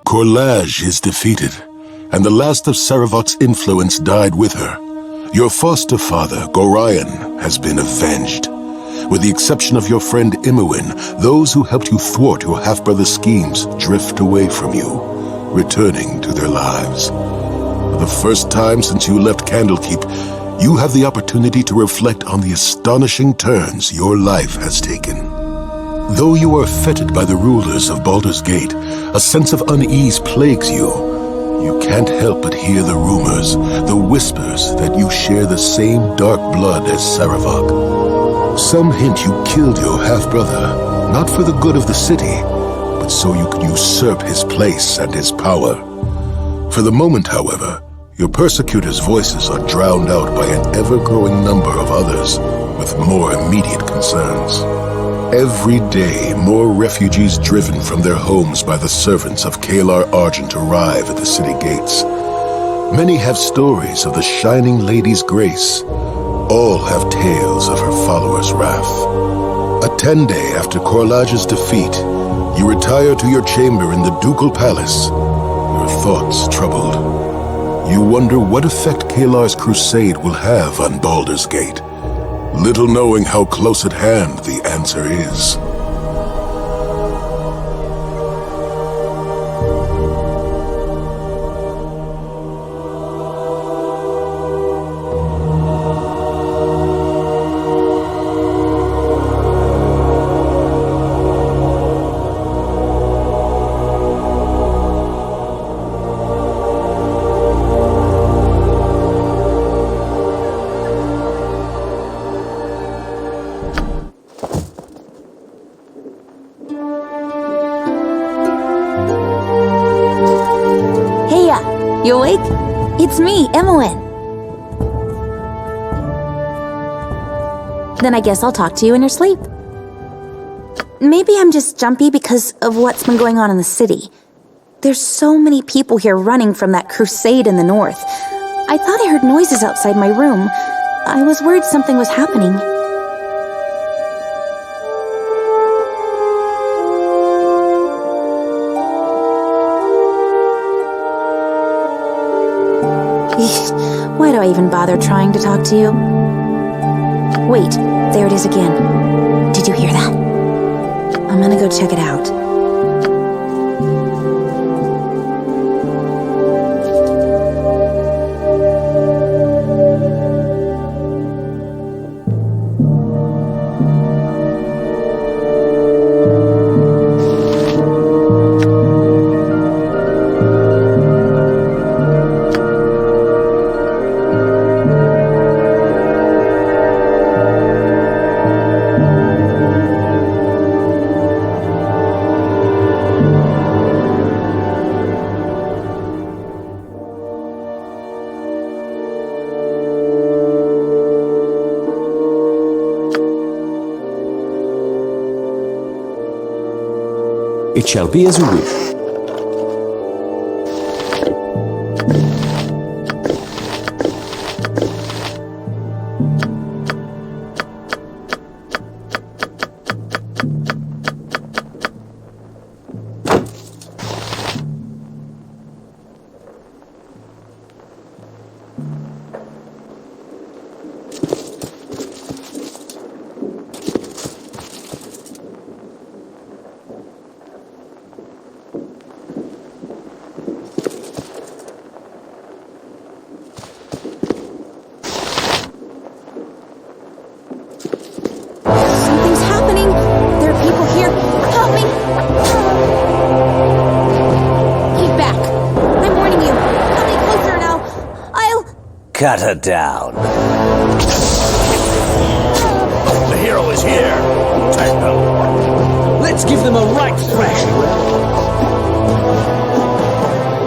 Korlasz is defeated, and the last of Sarevok's influence died with her. Your foster father, Garachen, has been avenged. With the exception of your friend Imoen, those who helped you thwart your half-brother's schemes drift away from you, returning to their lives. For the first time since you left Candlekeep, you have the opportunity to reflect on the astonishing turns your life has taken. Though you are fettered by the rulers of Baldur's Gate, a sense of unease plagues you. You can't help but hear the rumors, the whispers that you share the same dark blood as Sarevok. Some hint you killed your half-brother, not for the good of the city, but so you could usurp his place and his power. For the moment, however, your persecutors' voices are drowned out by an ever-growing number of others with more immediate concerns. Every day, more refugees driven from their homes by the servants of Caelar Argent arrive at the city gates. Many have stories of the Shining Lady's grace. All have tales of her followers' wrath. A 10-day after Korlasz's defeat, you retire to your chamber in the Ducal Palace, your thoughts troubled. You wonder what effect Caelar's crusade will have on Baldur's Gate, little knowing how close at hand the answer is. You awake? It's me, Imoen. Then I guess I'll talk to you in your sleep. Maybe I'm just jumpy because of what's been going on in the city. There's so many people here running from that crusade in the north. I thought I heard noises outside my room. I was worried something was happening. Why do I even bother trying to talk to you? Wait, there it is again. Did you hear that? I'm gonna go check it out. It shall be as you wish. Cut her down. The hero is here. Take them. Let's give them a right thrashing.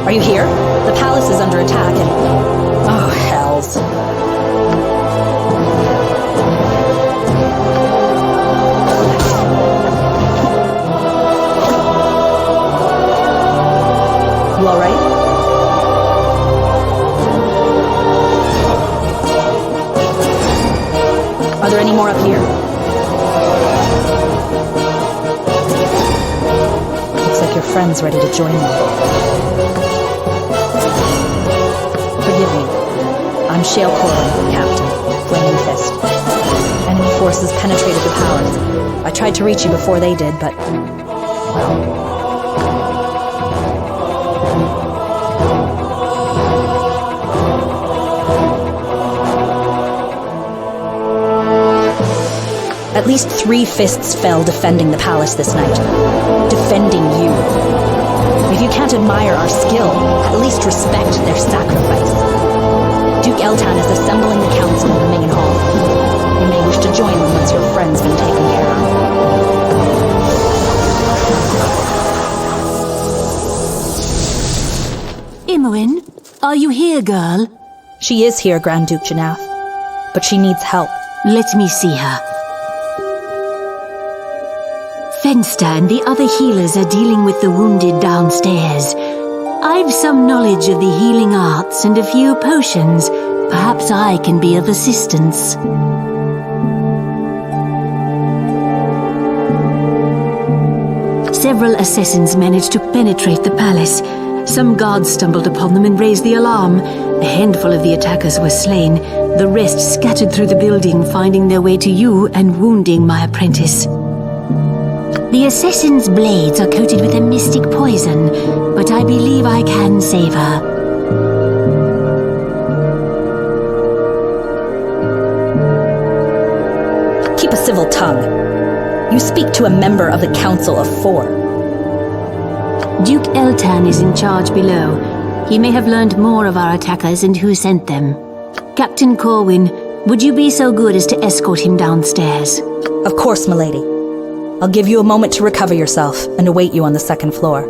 Are you here? The palace is under attack and... oh, hells. You all right? Are there any more up here? Looks like you're friends ready to join me. Forgive me. I'm Shale Corwin, Captain, Flaming Fist. Enemy forces penetrated the palace. I tried to reach you before they did, but... well... At least 3 fists fell defending the palace this night. Defending you. If you can't admire our skill, at least respect their sacrifice. Duke Eltan is assembling the council in the main hall. You may wish to join them once your friend's been taken care of. Imoen, are you here, girl? She is here, Grand Duke Jannath, but she needs help. Let me see her. Fenster and the other healers are dealing with the wounded downstairs. I've some knowledge of the healing arts and a few potions. Perhaps I can be of assistance. Several assassins managed to penetrate the palace. Some guards stumbled upon them and raised the alarm. A handful of the attackers were slain. The rest scattered through the building, finding their way to you and wounding my apprentice. The assassin's blades are coated with a mystic poison, but I believe I can save her. Keep a civil tongue. You speak to a member of the Council of 4. Duke Eltan is in charge below. He may have learned more of our attackers and who sent them. Captain Corwin, would you be so good as to escort him downstairs? Of course, milady. I'll give you a moment to recover yourself and await you on the 2nd floor.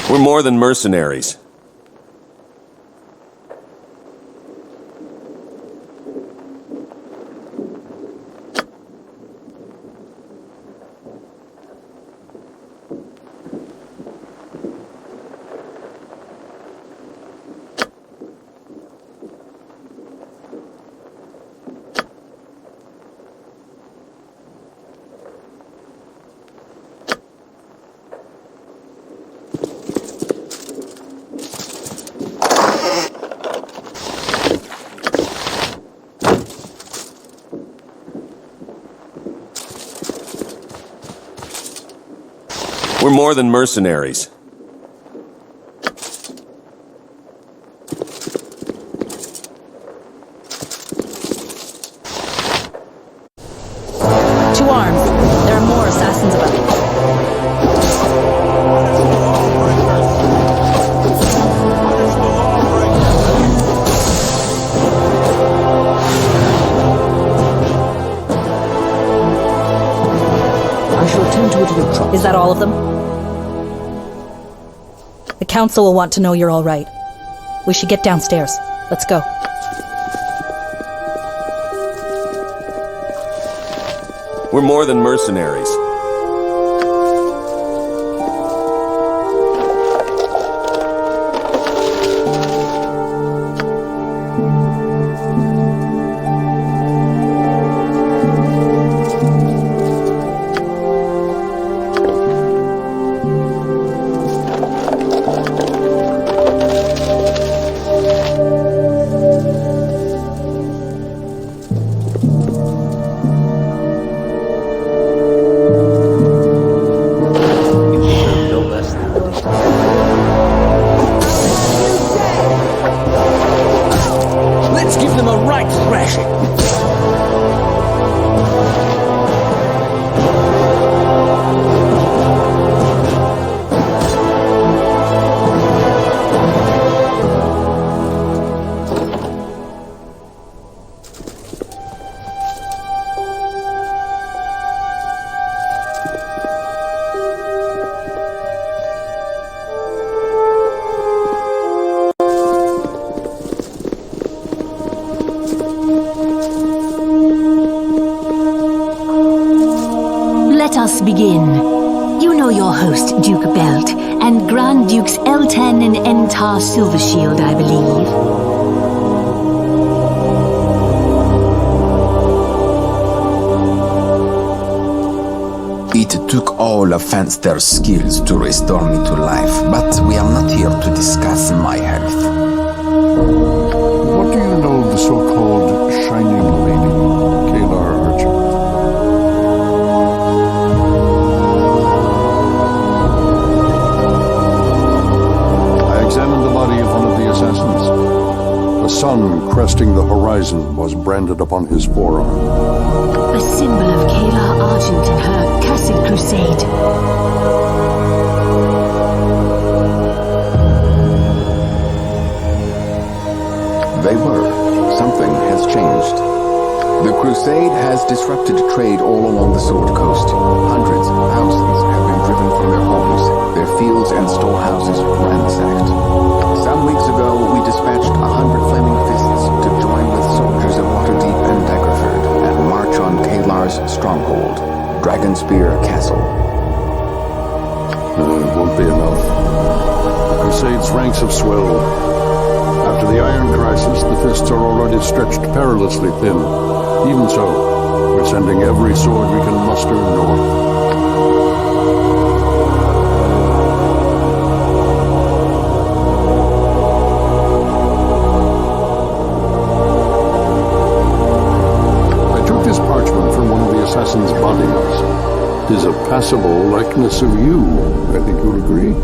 We're more than mercenaries. We're more than mercenaries. To arms. There are more assassins about. I shall attend to it in a trot. Is that all of them? The council will want to know you're all right. We should get downstairs. Let's go. We're more than mercenaries. begin. You know your host, Duke Belt, and Grand Dukes Eltan and Entar Silvershield, I believe. It took all of Fanster's skills to restore me to life, but we are not here to discuss my health. What do you know of the so-called Shining Lady, Caelar Argent? I examined the body of one of the assassins. A sun cresting the horizon was branded upon his forearm. A symbol of Caelar Argent in her cursed crusade. They were. Something has changed. The crusade has disrupted trade all along the Sword Coast. Hundreds, thousands have been driven from their homes, their fields and storehouses ransacked. Some weeks ago, we dispatched 100 flaming fists to join with soldiers of Waterdeep and Daggerford and march on Caelar's stronghold, Dragonspear Castle. It won't be enough. The Crusade's ranks have swelled. After the Iron Crisis, the fists are already stretched perilously thin. Even so, we're sending every sword we can muster north. I took this parchment from one of the assassin's bodies. 'Tis a passable likeness of you, I think you'll agree.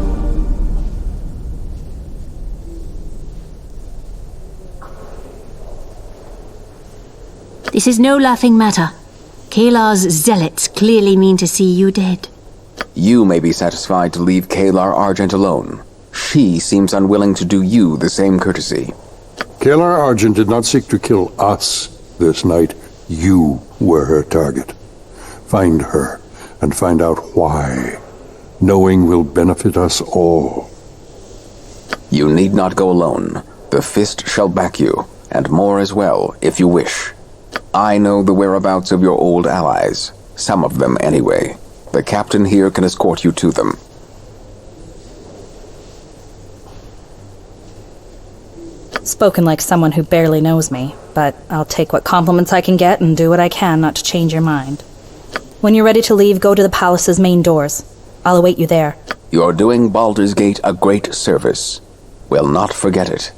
This is no laughing matter. Caelar's zealots clearly mean to see you dead. You may be satisfied to leave Caelar Argent alone. She seems unwilling to do you the same courtesy. Caelar Argent did not seek to kill us this night. You were her target. Find her and find out why. Knowing will benefit us all. You need not go alone. The Fist shall back you, and more as well, if you wish. I know the whereabouts of your old allies. Some of them, anyway. The captain here can escort you to them. Spoken like someone who barely knows me, but I'll take what compliments I can get and do what I can not to change your mind. When you're ready to leave, go to the palace's main doors. I'll await you there. You're doing Baldur's Gate a great service. We'll not forget it.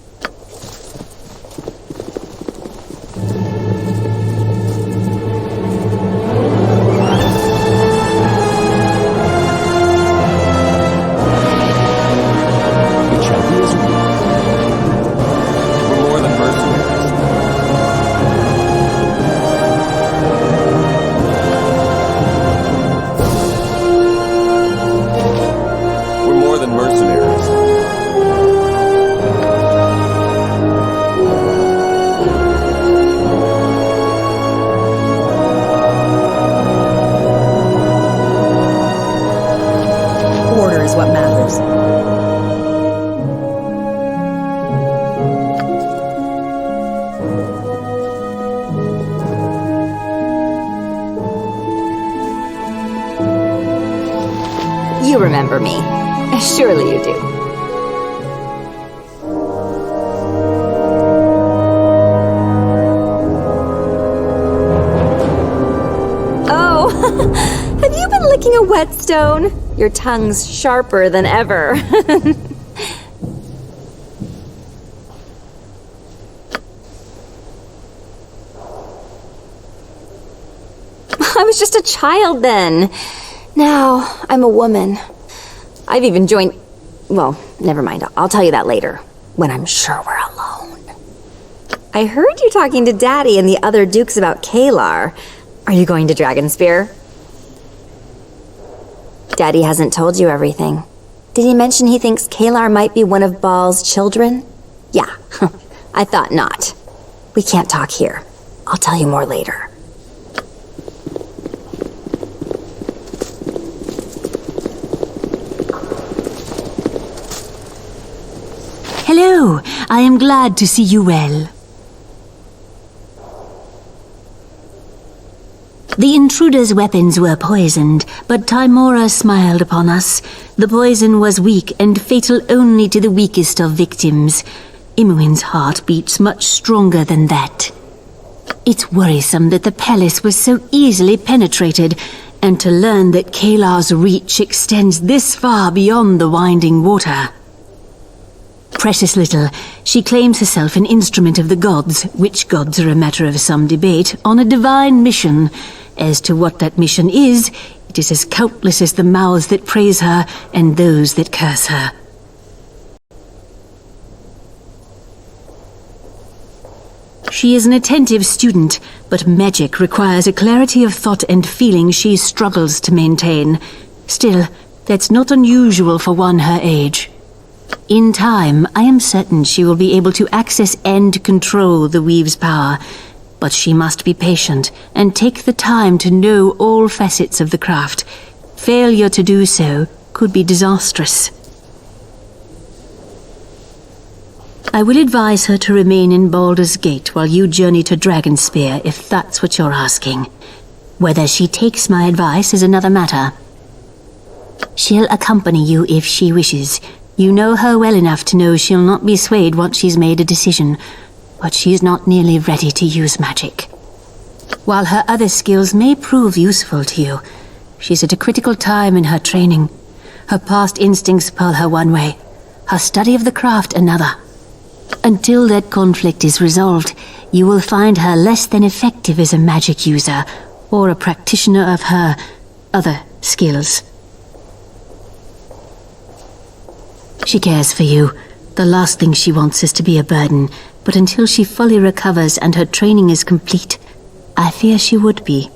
You remember me. Surely you do. Oh, have you been licking a whetstone? Your tongue's sharper than ever. I was just a child then. Now, I'm a woman. I've even joined... Well, never mind. I'll tell you that later, when I'm sure we're alone. I heard you talking to Daddy and the other dukes about Caelar. Are you going to Dragonspear? Daddy hasn't told you everything. Did he mention he thinks Caelar might be one of Baal's children? Yeah, I thought not. We can't talk here. I'll tell you more later. Hello, I am glad to see you well. The intruder's weapons were poisoned, but Timora smiled upon us. The poison was weak and fatal only to the weakest of victims. Imoen's heart beats much stronger than that. It's worrisome that the palace was so easily penetrated, and to learn that Caelar's reach extends this far beyond the winding water. Precious little, she claims herself an instrument of the gods, which gods are a matter of some debate, on a divine mission. As to what that mission is, it is as countless as the mouths that praise her and those that curse her. She is an attentive student, but magic requires a clarity of thought and feeling she struggles to maintain. Still, that's not unusual for one her age. In time, I am certain she will be able to access and control the Weave's power, but she must be patient and take the time to know all facets of the craft. Failure to do so could be disastrous. I will advise her to remain in Baldur's Gate while you journey to Dragonspear, if that's what you're asking. Whether she takes my advice is another matter. She'll accompany you if she wishes. You know her well enough to know she'll not be swayed once she's made a decision, but she's not nearly ready to use magic. While her other skills may prove useful to you, she's at a critical time in her training. Her past instincts pull her one way, her study of the craft another. Until that conflict is resolved, you will find her less than effective as a magic user, or a practitioner of her other skills. She cares for you. The last thing she wants is to be a burden, but until she fully recovers and her training is complete, I fear she would be.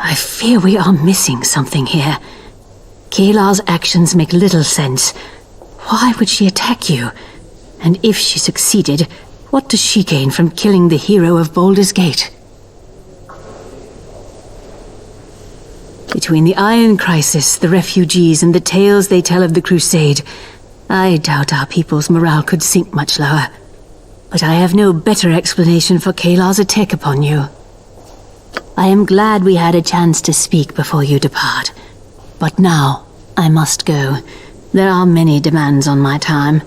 I fear we are missing something here. Caelar's actions make little sense. Why would she attack you? And if she succeeded, what does she gain from killing the hero of Baldur's Gate? Between the Iron Crisis, the refugees, and the tales they tell of the crusade, I doubt our people's morale could sink much lower. But I have no better explanation for Caelar's attack upon you. I am glad we had a chance to speak before you depart. But now, I must go. There are many demands on my time.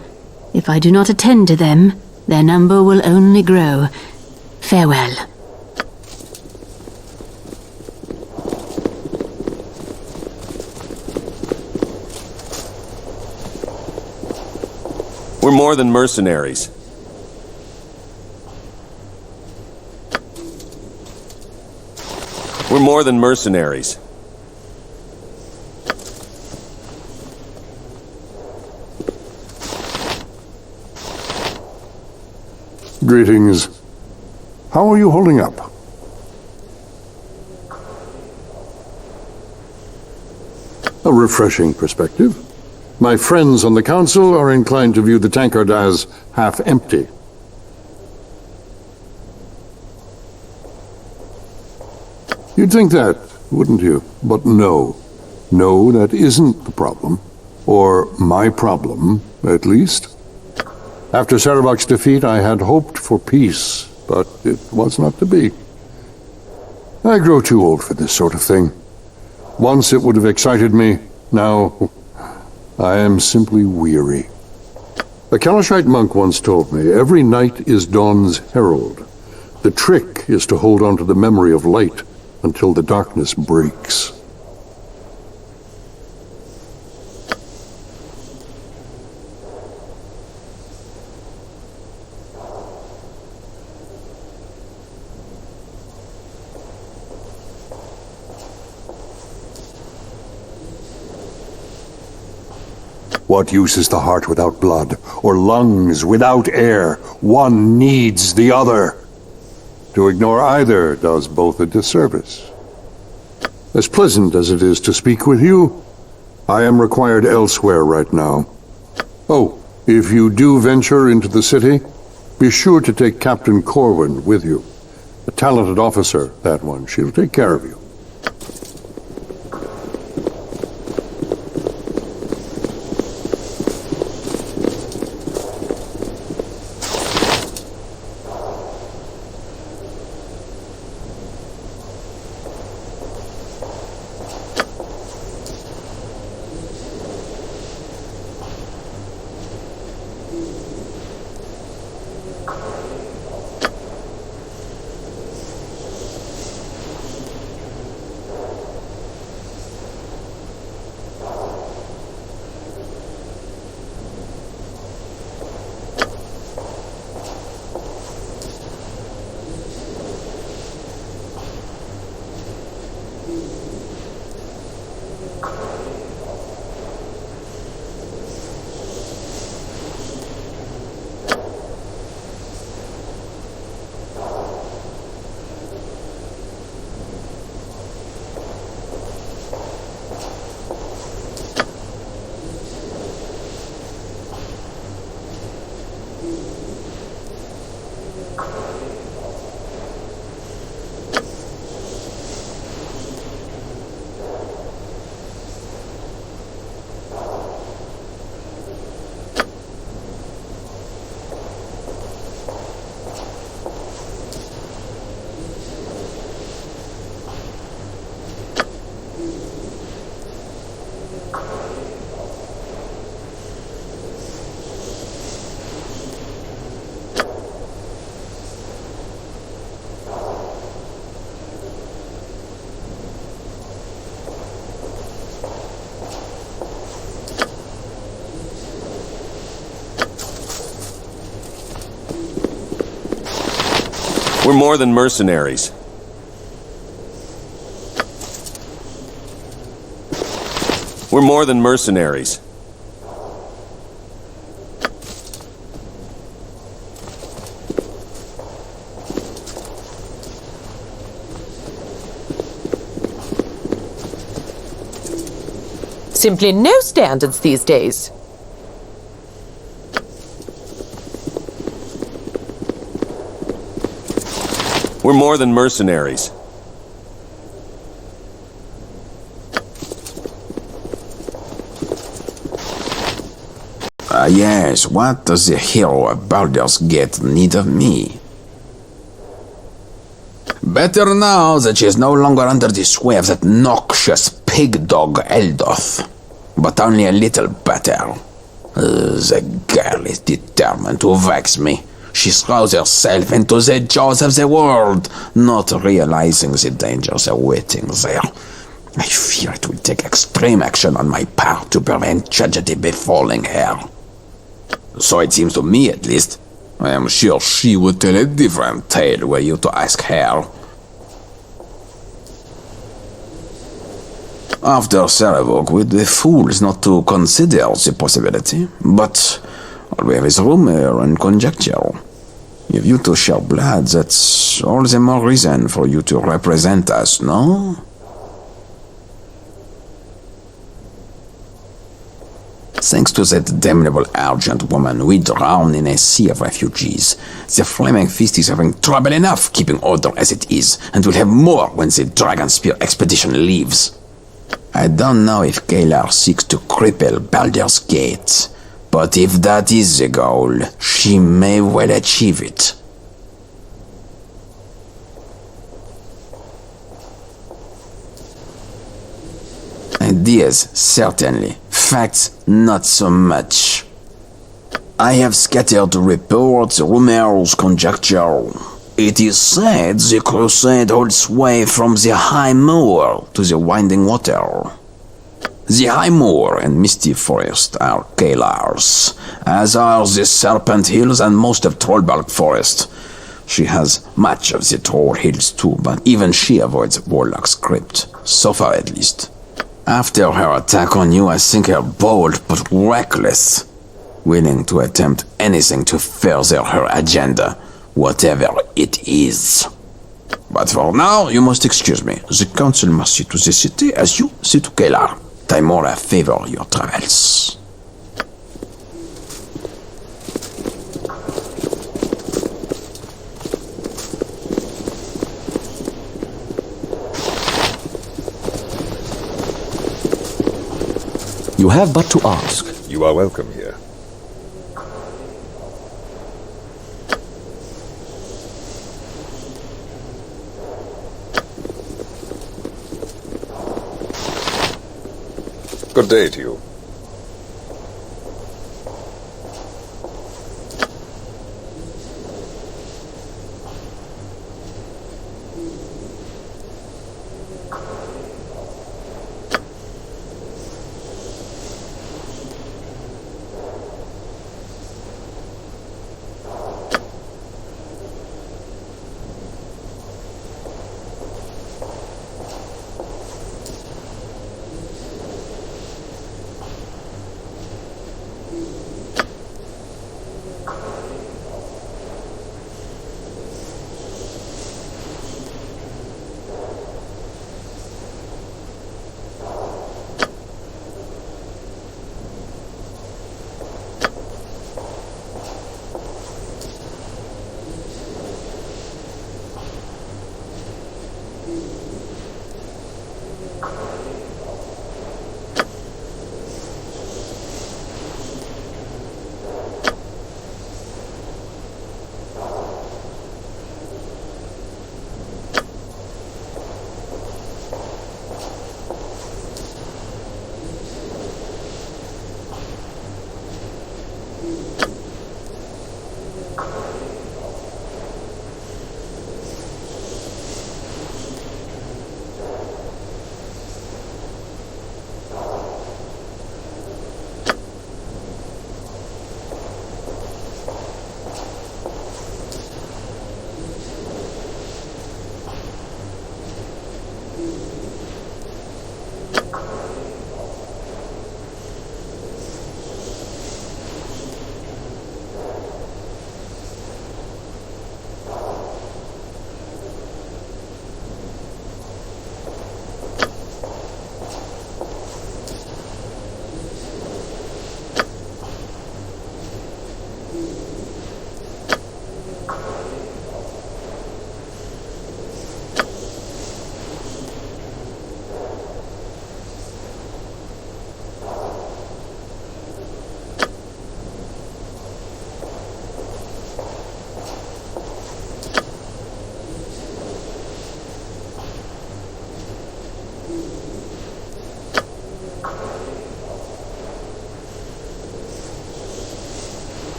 If I do not attend to them, their number will only grow. Farewell. We're more than mercenaries. We're more than mercenaries. Greetings. How are you holding up? A refreshing perspective. My friends on the council are inclined to view the tankard as half empty. You'd think that, wouldn't you? But no. No, that isn't the problem. Or my problem, at least. After Sarevok's defeat, I had hoped for peace, but it was not to be. I grow too old for this sort of thing. Once it would have excited me, now I am simply weary. A Calashite monk once told me, every night is dawn's herald. The trick is to hold on to the memory of light until the darkness breaks. What use is the heart without blood, or lungs without air? One needs the other. To ignore either does both a disservice. As pleasant as it is to speak with you, I am required elsewhere right now. Oh, if you do venture into the city, be sure to take Captain Corwin with you. A talented officer, that one. She'll take care of you. We're more than mercenaries. We're more than mercenaries. Simply no standards these days. We're more than mercenaries. Yes, what does the hero of Baldur's Gate need of me? Better now that she is no longer under the sway of that noxious pig-dog Eldoth, but only a little better. The girl is determined to vex me. She throws herself into the jaws of the world, not realizing the dangers awaiting there. I fear it will take extreme action on my part to prevent tragedy befalling her. So it seems to me, at least. I am sure she would tell a different tale were you to ask her. After Sarevok, we'd be fools not to consider the possibility, but there is rumor and conjecture. If you two share blood, that's all the more reason for you to represent us, no? Thanks to that damnable Argent woman, we drown in a sea of refugees. The Flaming Fist is having trouble enough keeping order as it is, and will have more when the Dragonspear expedition leaves. I don't know if Caelar seeks to cripple Baldur's Gate, but if that is the goal, she may well achieve it. Ideas, certainly. Facts, not so much. I have scattered reports, rumors, conjecture. It is said the crusade holds sway from the High Moor to the Winding Water. The High Moor and Misty Forest are Caelar's, as are the Serpent Hills and most of Trollbark Forest. She has much of the Troll Hills too, but even she avoids Warlock's crypt, so far at least. After her attack on you, I think her bold but reckless, willing to attempt anything to further her agenda, whatever it is. But for now, you must excuse me. The council must see to the city as you see to Caelar. Timora favor your travels. You have but to ask. You are welcome here. Good day to you.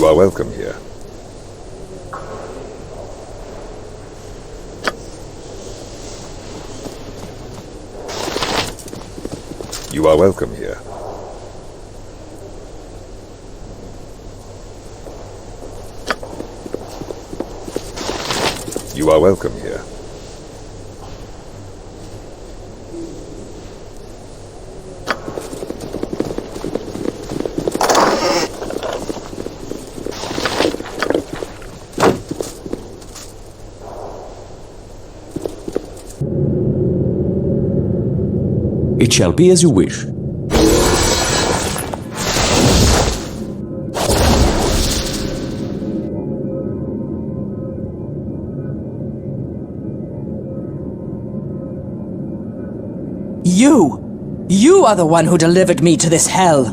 You are welcome here. You are welcome here. You are welcome here. It shall be as you wish. You are the one who delivered me to this hell.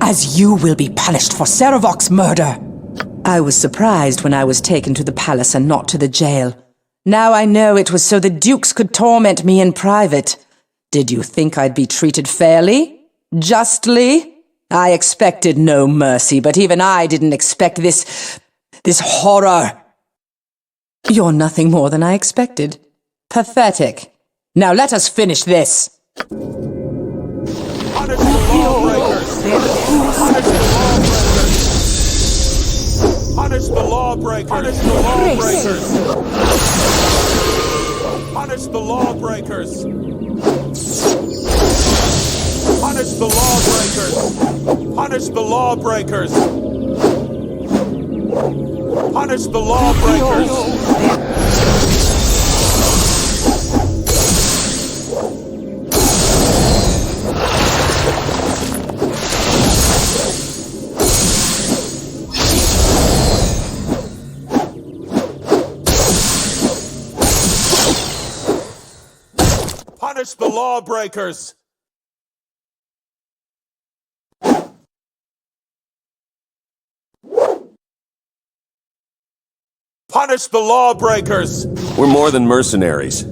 As you will be punished for Sarevok's murder. I was surprised when I was taken to the palace and not to the jail. Now I know it was so the dukes could torment me in private. Did you think I'd be treated fairly? Justly? I expected no mercy, but even I didn't expect this horror. You're nothing more than I expected. Pathetic. Now let us finish this. Punish the lawbreakers! Punish the lawbreakers! Punish the lawbreakers! Punish the lawbreakers! Punish the lawbreakers! Punish the lawbreakers! Punish the lawbreakers! Punish the lawbreakers! Punish the lawbreakers! We're more than mercenaries.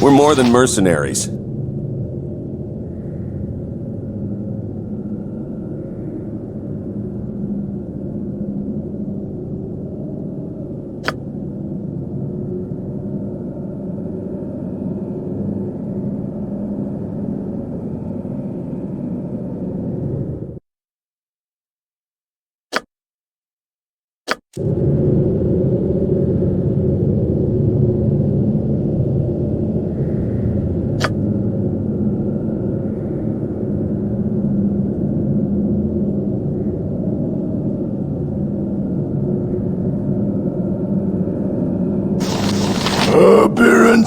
We're more than mercenaries.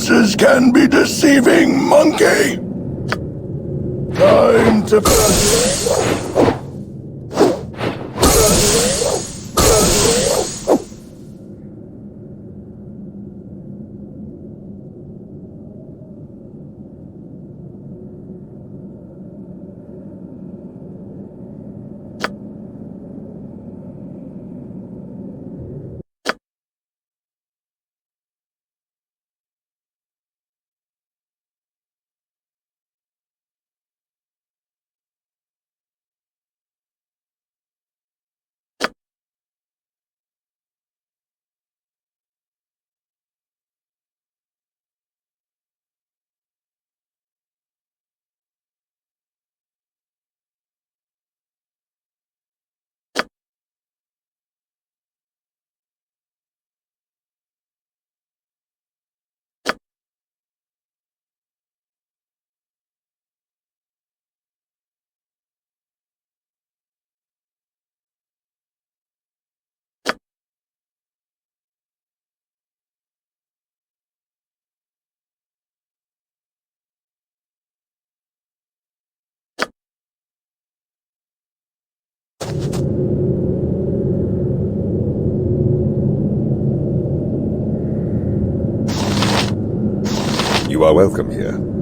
appearances can be deceiving, monkey! Time to... You are welcome here.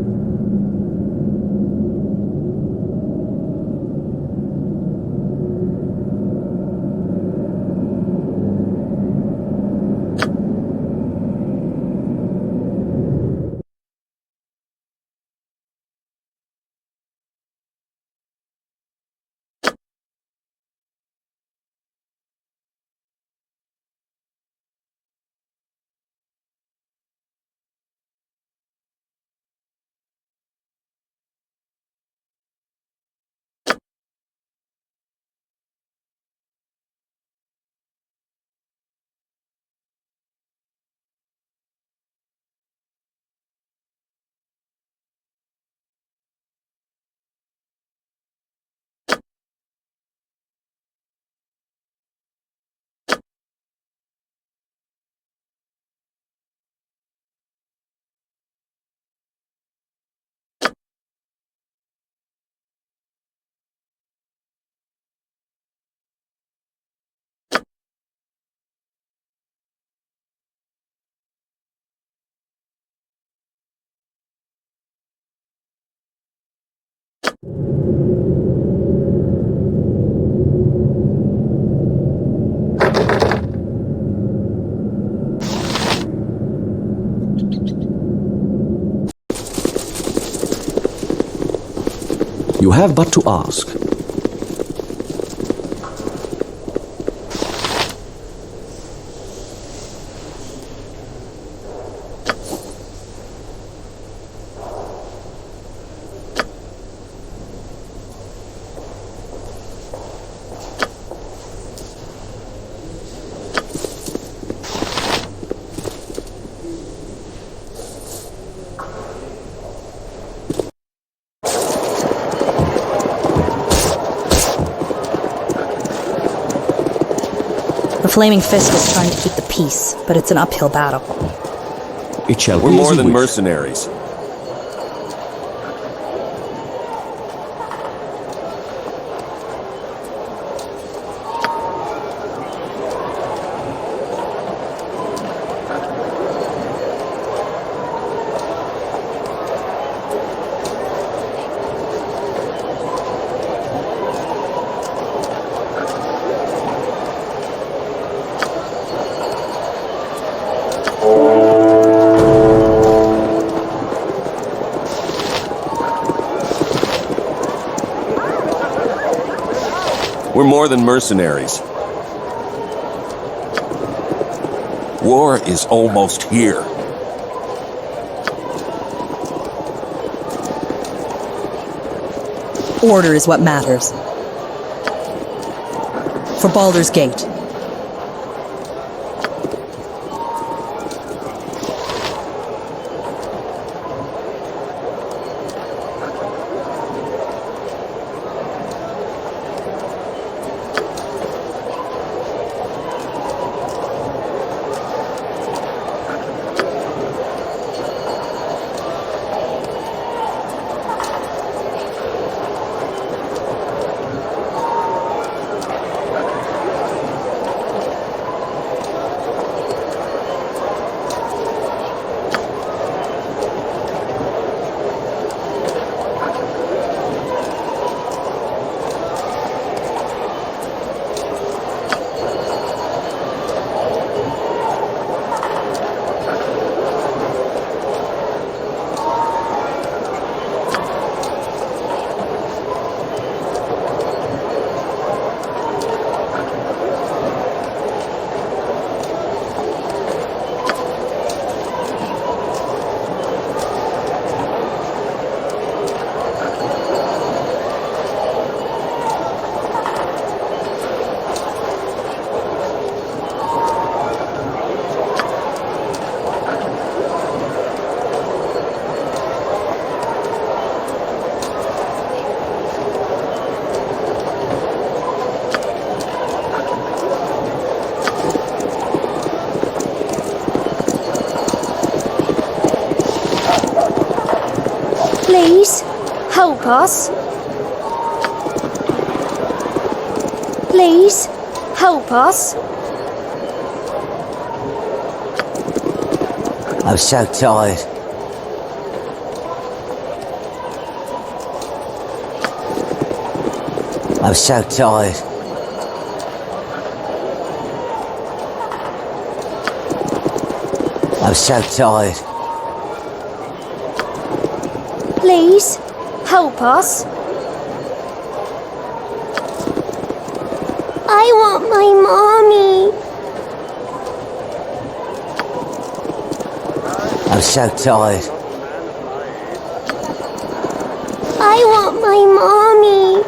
You have but to ask. The Flaming Fist is trying to keep the peace, but it's an uphill battle. It shall We're be more as you than wish. mercenaries. We're more than mercenaries. War is almost here. Order is what matters. For Baldur's Gate. help us. Please, help us. I'm so tired. I'm so tired. I'm so tired. Please, help us. I want my mommy. I'm so tired. I want my mommy.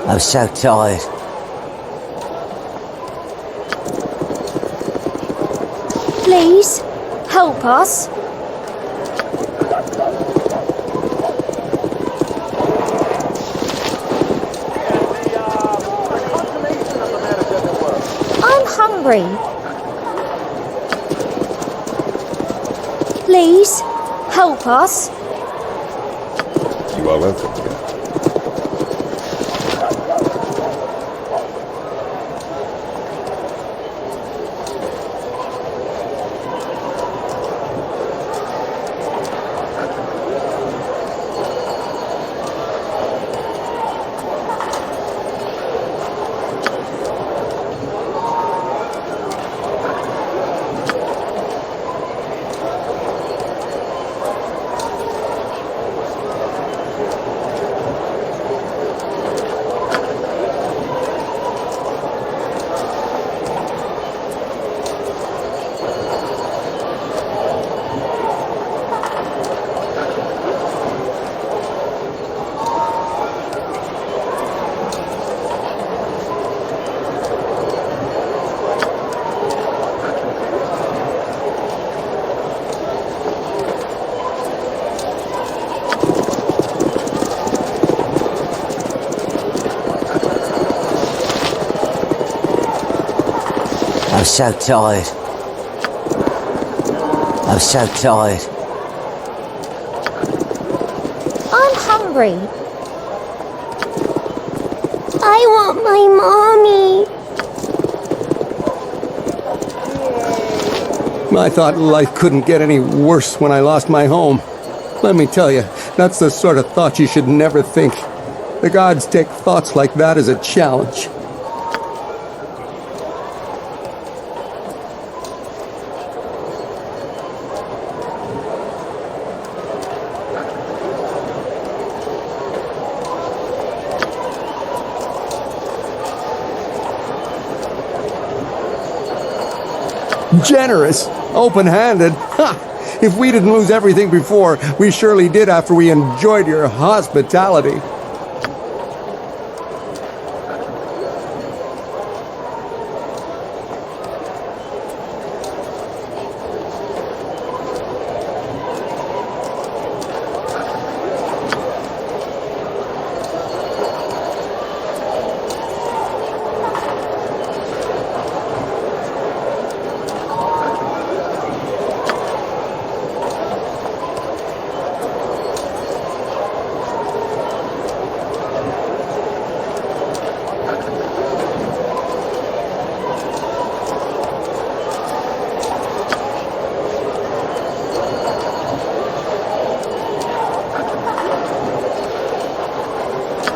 I'm so tired. Please, help us. I'm hungry. Please, help us. You are welcome here. I'm so tired. I'm so tired. I'm hungry. I want my mommy. I thought life couldn't get any worse when I lost my home. Let me tell you, that's the sort of thought you should never think. The gods take thoughts like that as a challenge. Generous, open-handed. Ha! If we didn't lose everything before, we surely did after we enjoyed your hospitality.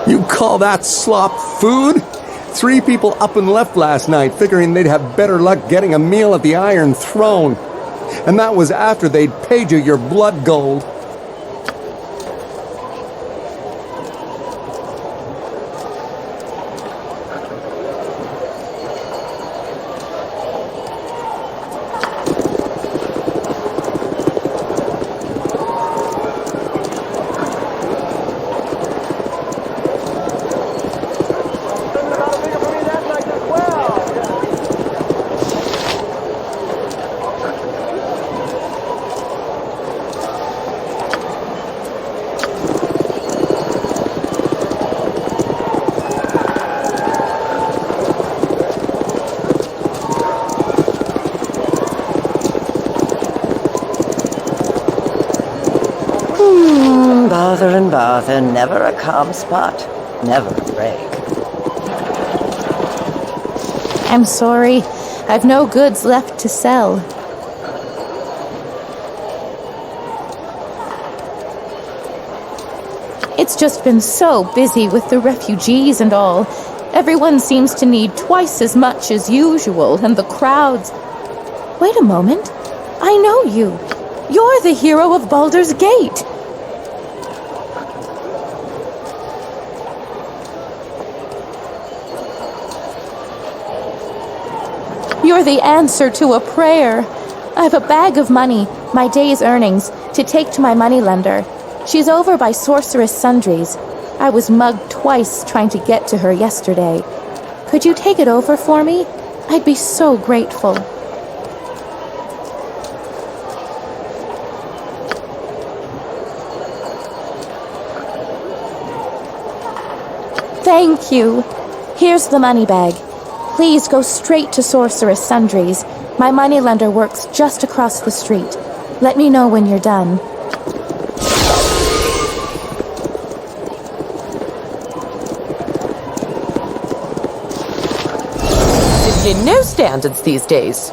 You call that slop food? 3 people up and left last night, figuring they'd have better luck getting a meal at the Iron Throne. And that was after they'd paid you your blood gold. and bother, never a calm spot, never a break. I'm sorry. I've no goods left to sell. It's just been so busy with the refugees and all. Everyone seems to need twice as much as usual, and the crowds... Wait a moment. I know you. You're the hero of Baldur's Gate. You're the answer to a prayer. I've a bag of money, my day's earnings, to take to my moneylender. She's over by Sorcerous Sundries. I was mugged twice trying to get to her yesterday. Could you take it over for me? I'd be so grateful. Thank you. Here's the money bag. Please go straight to Sorcerous Sundries. My moneylender works just across the street. Let me know when you're done. Simply no standards these days.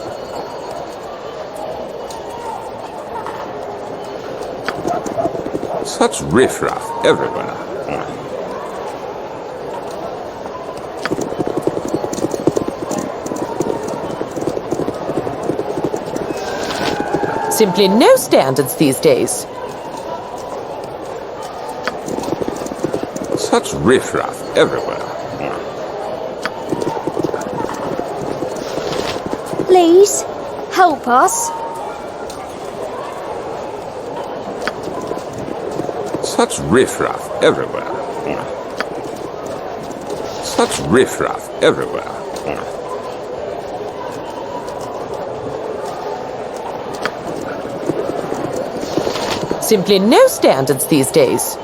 Such riffraff everywhere. Simply no standards these days. Such riffraff everywhere. Please, help us. Such riffraff everywhere. Such riffraff everywhere. Simply no standards these days.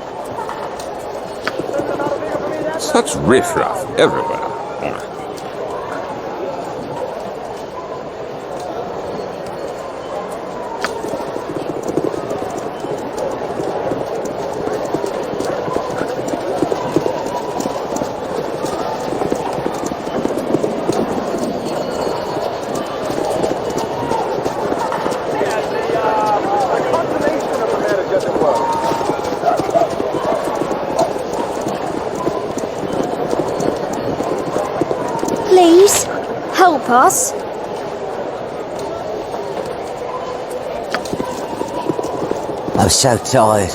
Such riffraff everywhere. Please, help us. I'm so tired.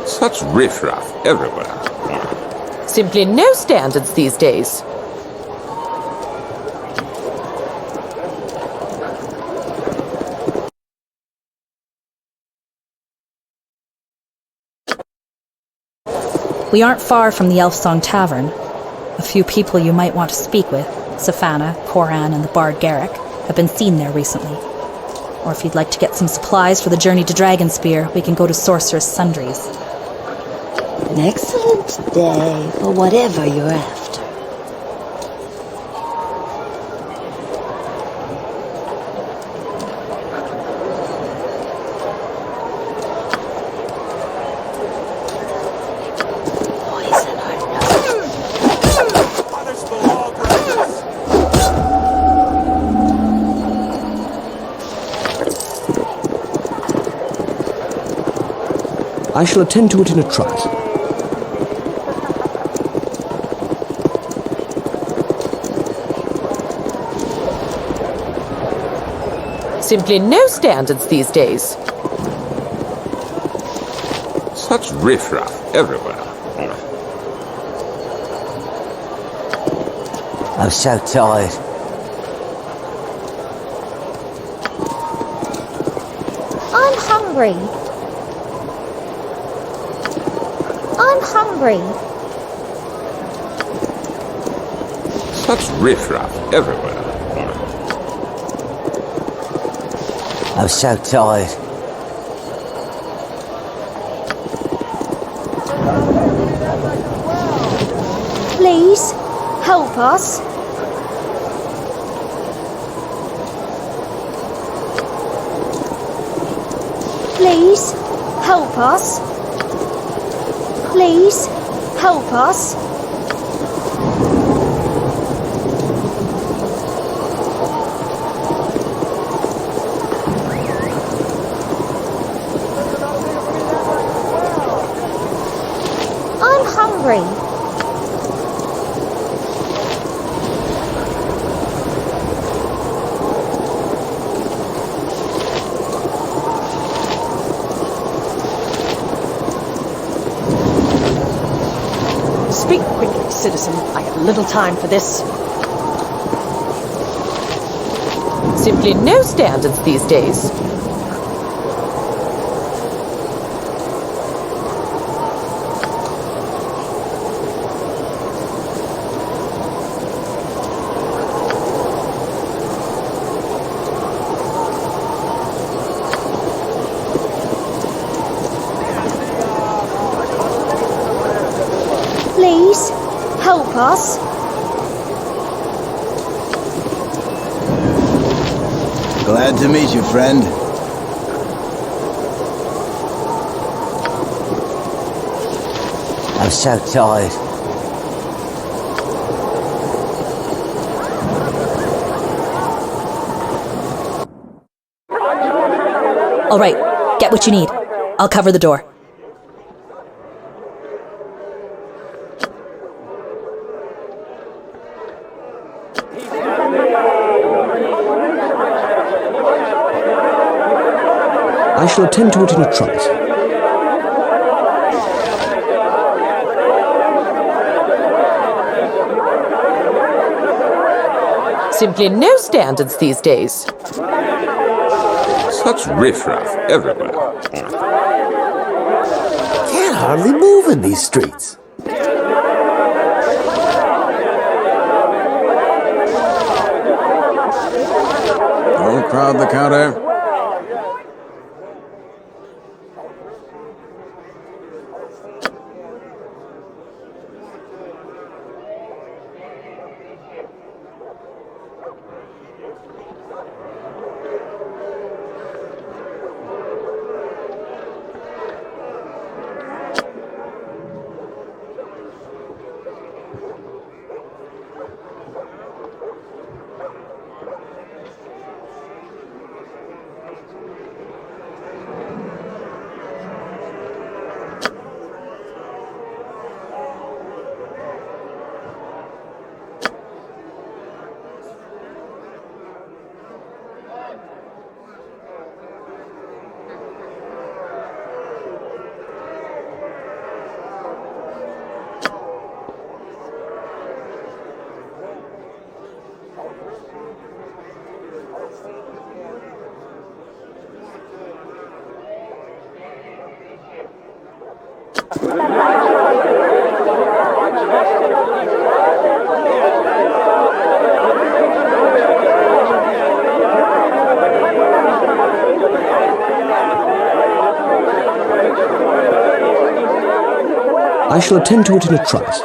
Such riffraff everywhere. Simply no standards these days. We aren't far from the Elfsong Tavern. A few people you might want to speak with, Safana, Koran, and the bard Garrick, have been seen there recently. Or if you'd like to get some supplies for the journey to Dragonspear, we can go to Sorcerous Sundries. An excellent day for whatever you're after. I shall attend to it in a trice. Simply no standards these days. Such riffraff everywhere. I'm so tired. I'm hungry. I'm hungry. Such riffraff everywhere. I'm so tired. Please, help us. Please, help us. Please, help us. I'm hungry. Speak quickly, citizen. I have little time for this. Simply no standards these days. Please, help us. Glad to meet you, friend. I'm so tired. All right, get what you need. I'll cover the door. I shall attend to it in a trice. Simply no standards these days. Such riffraff everywhere. Can't hardly move in these streets. Don't crowd the counter. I shall attend to it in a trice.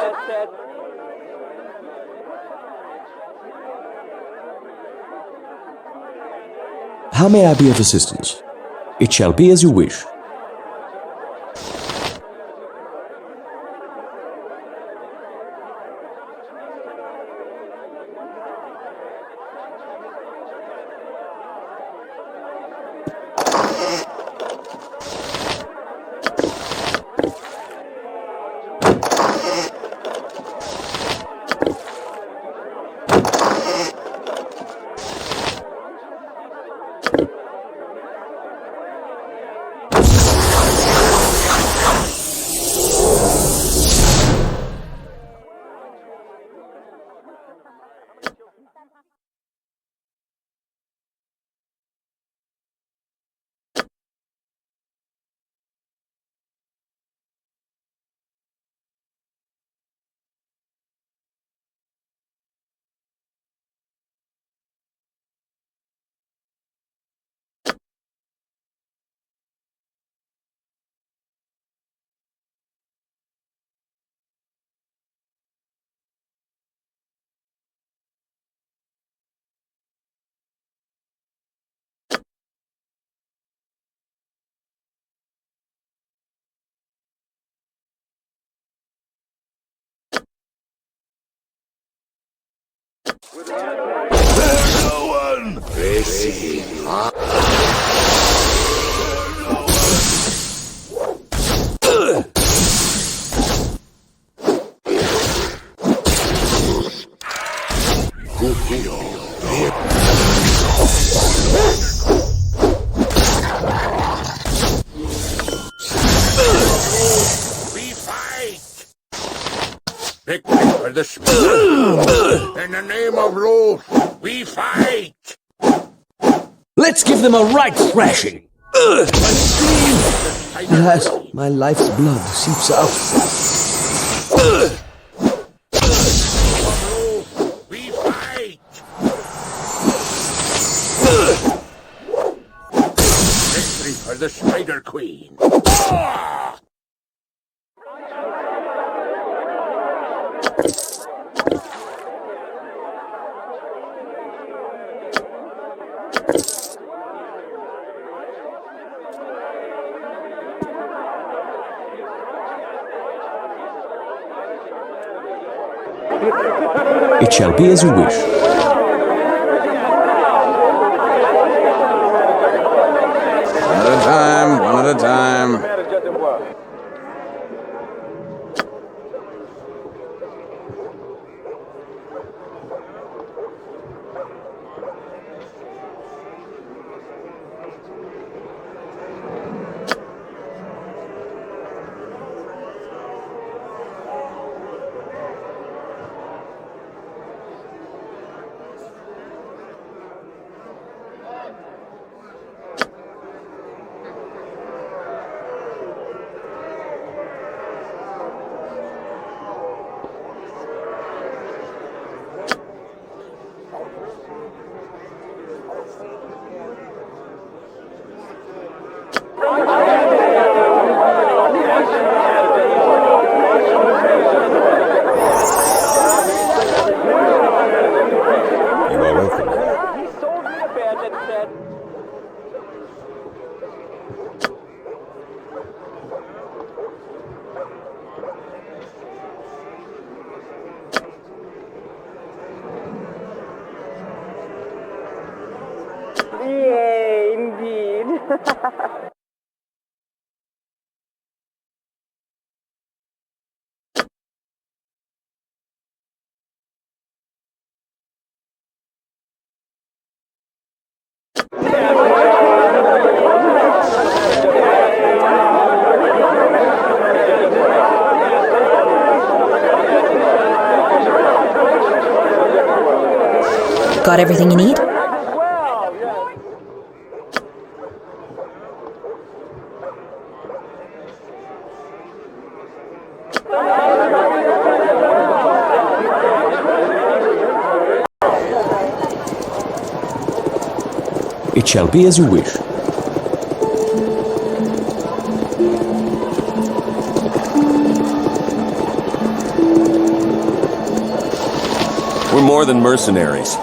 How may I be of assistance? It shall be as you wish. There's no one! Victory for the spirit! In the name of Loth, we fight! Let's give them a right thrashing! Alas, my life's blood seeps out. We fight! Victory for the Spider Queen! It shall be as you wish. One at a time, one at a time. Yay, indeed. Got everything you need? It shall be as you wish. We're more than mercenaries.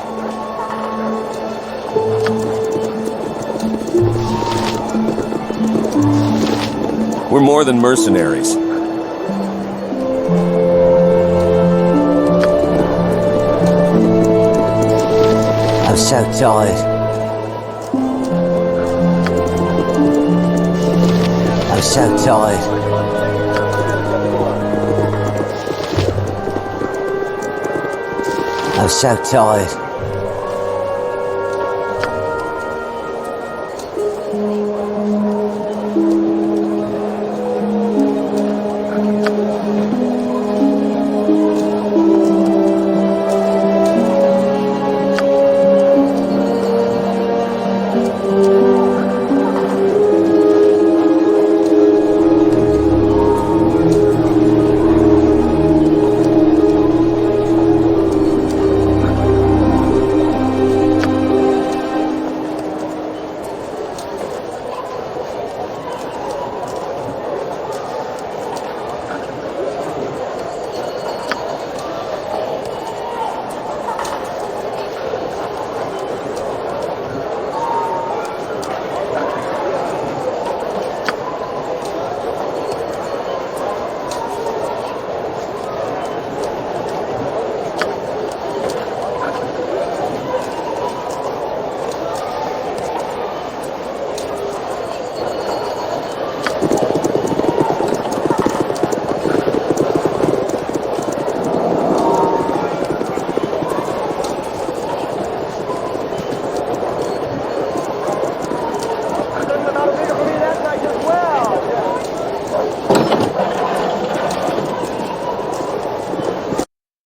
We're more than mercenaries. I'm so tired. I'm so tired. I'm so tired.